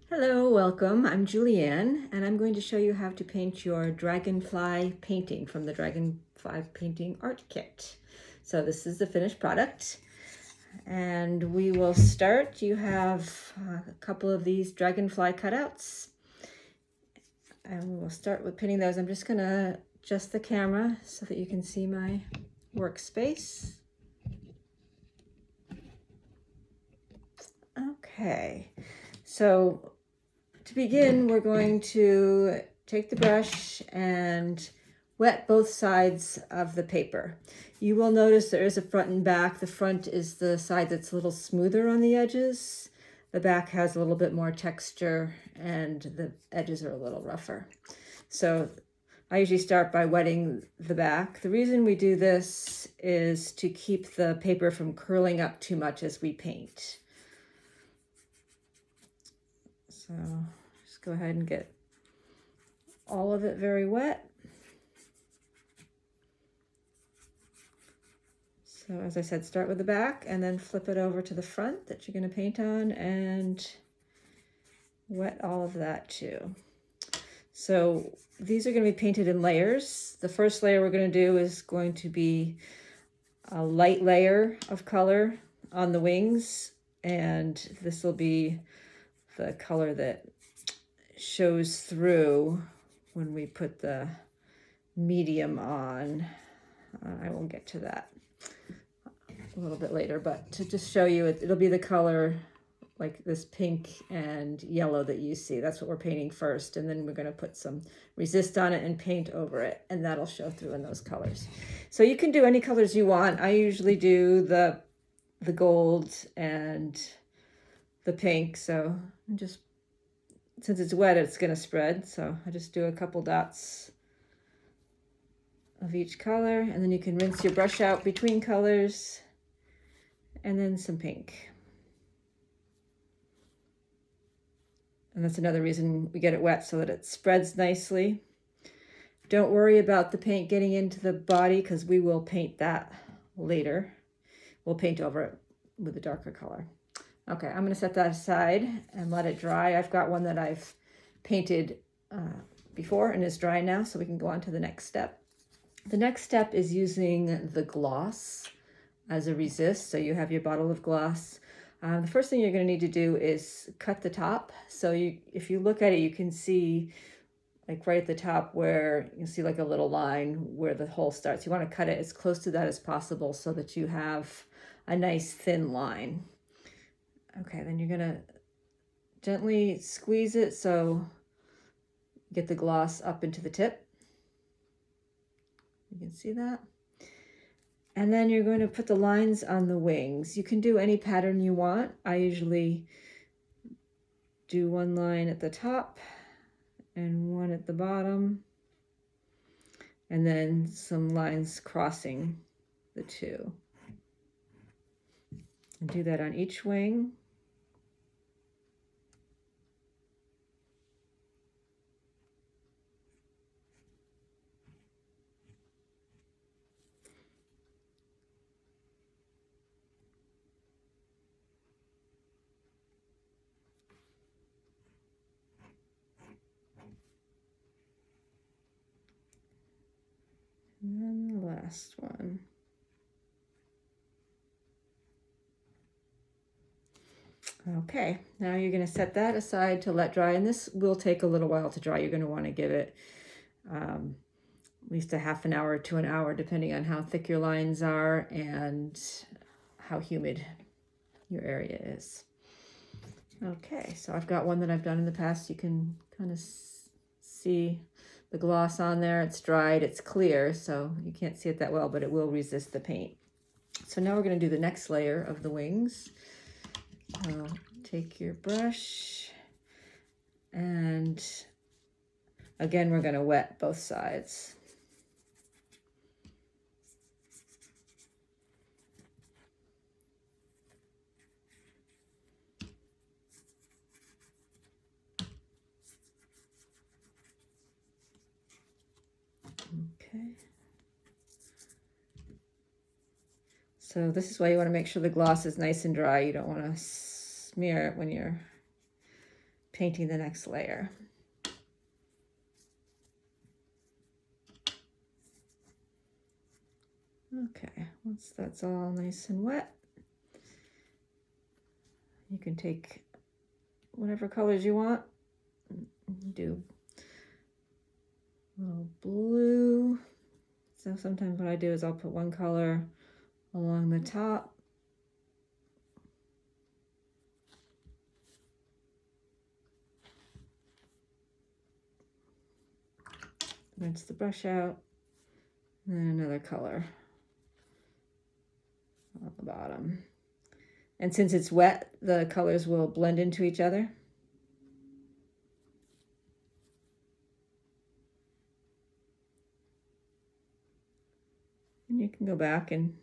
Hello, welcome. I'm Julianne, and I'm going to show you how to paint your dragonfly painting from the Dragonfly Painting Art Kit. So this is the finished product, and we will start. You have a couple of these dragonfly cutouts, and we'll start with painting those. I'm just going to adjust the camera so that you can see my workspace. Okay, so to begin, we're going to take the brush and wet both sides of the paper. You will notice there is a front and back. The front is the side that's a little smoother on the edges. The back has a little bit more texture and the edges are a little rougher. So I usually start by wetting the back. The reason we do this is to keep the paper from curling up too much as we paint. So just go ahead and get all of it very wet. So as I said, start with the back and then flip it over to the front that you're going to paint on and wet all of that too. So these are going to be painted in layers. The first layer we're going to do is going to be a light layer of color on the wings, and this will be the color that shows through when we put the medium on. I won't get to that a little bit later, but to just show you, it'll be the color like this pink and yellow that you see. That's what we're painting first, and then we're going to put some resist on it and paint over it, and that'll show through in those colors. So you can do any colors you want. I usually do the gold and the pink, so just since it's wet, it's going to spread, so I just do a couple dots of each color, and then you can rinse your brush out between colors, and then some pink. And that's another reason we get it wet, so that it spreads nicely. Don't worry about the paint getting into the body, because we will paint that later. We'll paint over it with a darker color. Okay, I'm going to set that aside and let it dry. I've got one that I've painted before and is dry now, so we can go on to the next step. The next step is using the gloss as a resist. So you have your bottle of gloss. The first thing you're going to need to do is cut the top. So if you look at it, you can see like right at the top where you see like a little line where the hole starts. You want to cut it as close to that as possible so that you have a nice thin line. Okay, then you're going to gently squeeze it so you get the gloss up into the tip. You can see that. And then you're going to put the lines on the wings. You can do any pattern you want. I usually do one line at the top and one at the bottom, and then some lines crossing the two. And do that on each wing. And then the last one. Okay, now you're going to set that aside to let dry, and this will take a little while to dry. You're going to want to give it at least a half an hour to an hour, depending on how thick your lines are and how humid your area is. Okay, so I've got one that I've done in the past. You can kind of see the gloss on there. It's dried, it's clear, so you can't see it that well, but it will resist the paint. So now we're going to do the next layer of the wings. So take your brush, and again, we're going to wet both sides. Okay. So this is why you want to make sure the gloss is nice and dry. You don't want to smear it when you're painting the next layer. Okay, once that's all nice and wet, you can take whatever colors you want. Do a little blue. So sometimes what I do is I'll put one color along the top. Rinse the brush out, and then another color on the bottom. And since it's wet, the colors will blend into each other. And you can go back and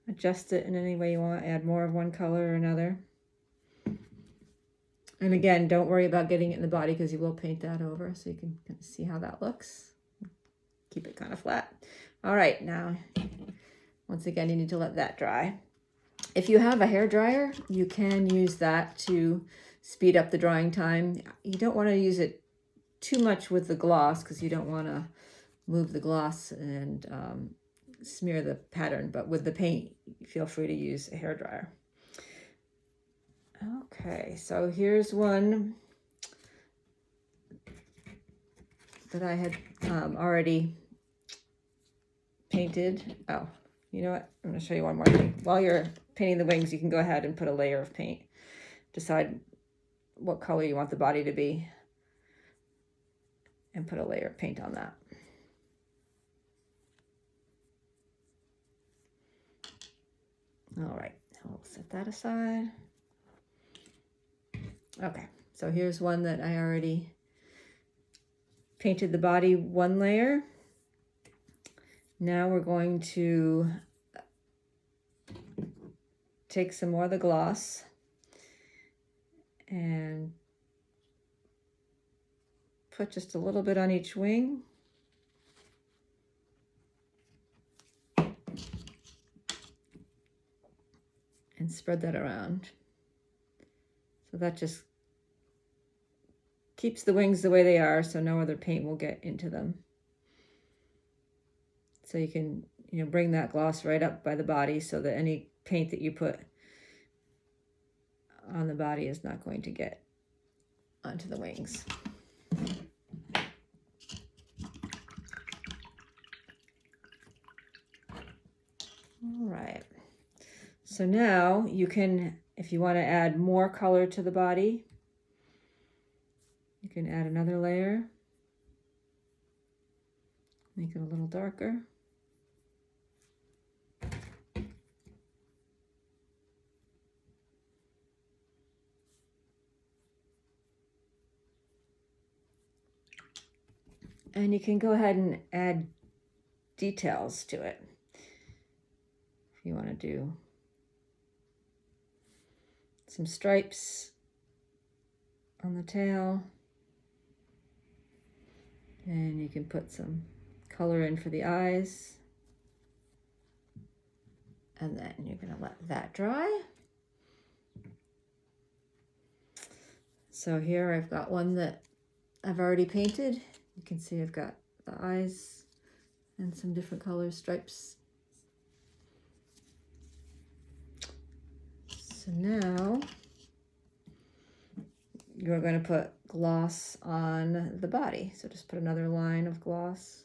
adjust it in any way you want, add more of one color or another. And again, don't worry about getting it in the body because you will paint that over, so you can kind of see how that looks. Keep it kind of flat. All right, now, once again, you need to let that dry. If you have a hair dryer, you can use that to speed up the drying time. You don't want to use it too much with the gloss because you don't want to move the gloss and smear the pattern, but with the paint, feel free to use a hair dryer. Okay, so here's one that I had already painted. Oh, you know what? I'm going to show you one more thing. While you're painting the wings, you can go ahead and put a layer of paint. Decide what color you want the body to be and put a layer of paint on that. All right, I'll set that aside. Okay, so here's one that I already painted the body one layer. Now we're going to take some more of the gloss and put just a little bit on each wing. And spread that around. So that just keeps the wings the way they are, so no other paint will get into them. So you can, bring that gloss right up by the body so that any paint that you put on the body is not going to get onto the wings. All right. So now you can, if you want to add more color to the body, you can add another layer. Make it a little darker. And you can go ahead and add details to it. If you want to do some stripes on the tail. And you can put some color in for the eyes. And then you're going to let that dry. So here I've got one that I've already painted. You can see I've got the eyes and some different color stripes. So now you're going to put gloss on the body. So just put another line of gloss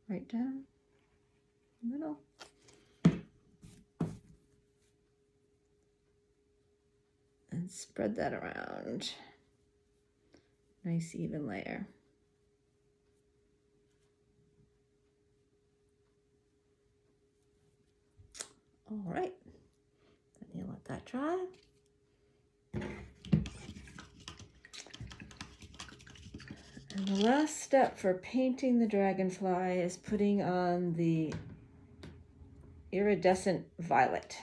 right down the middle. And spread that around. Nice even layer. All right, then you let that dry. And the last step for painting the dragonfly is putting on the iridescent violet.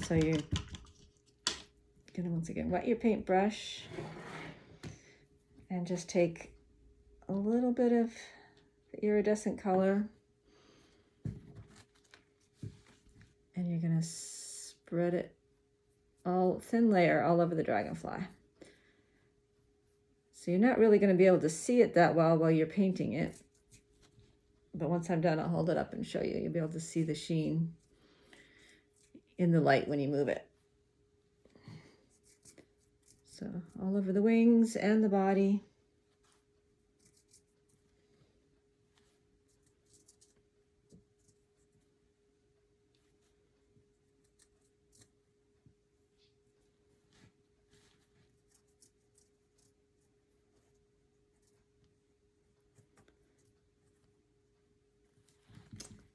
So you're gonna once again wet your paintbrush and just take a little bit of the iridescent color And you're going to spread it all thin layer all over the dragonfly. So you're not really going to be able to see it that well while you're painting it. But once I'm done, I'll hold it up and show you. You'll be able to see the sheen in the light when you move it. So all over the wings and the body.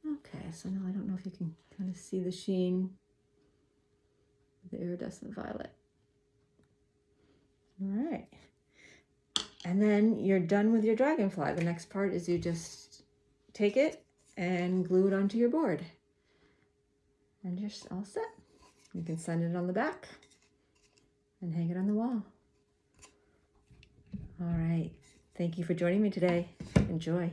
Okay, so now I don't know if you can kind of see the sheen, the iridescent violet. All right. And then you're done with your dragonfly. The next part is you just take it and glue it onto your board. And you're all set. You can send it on the back and hang it on the wall. All right. Thank you for joining me today. Enjoy.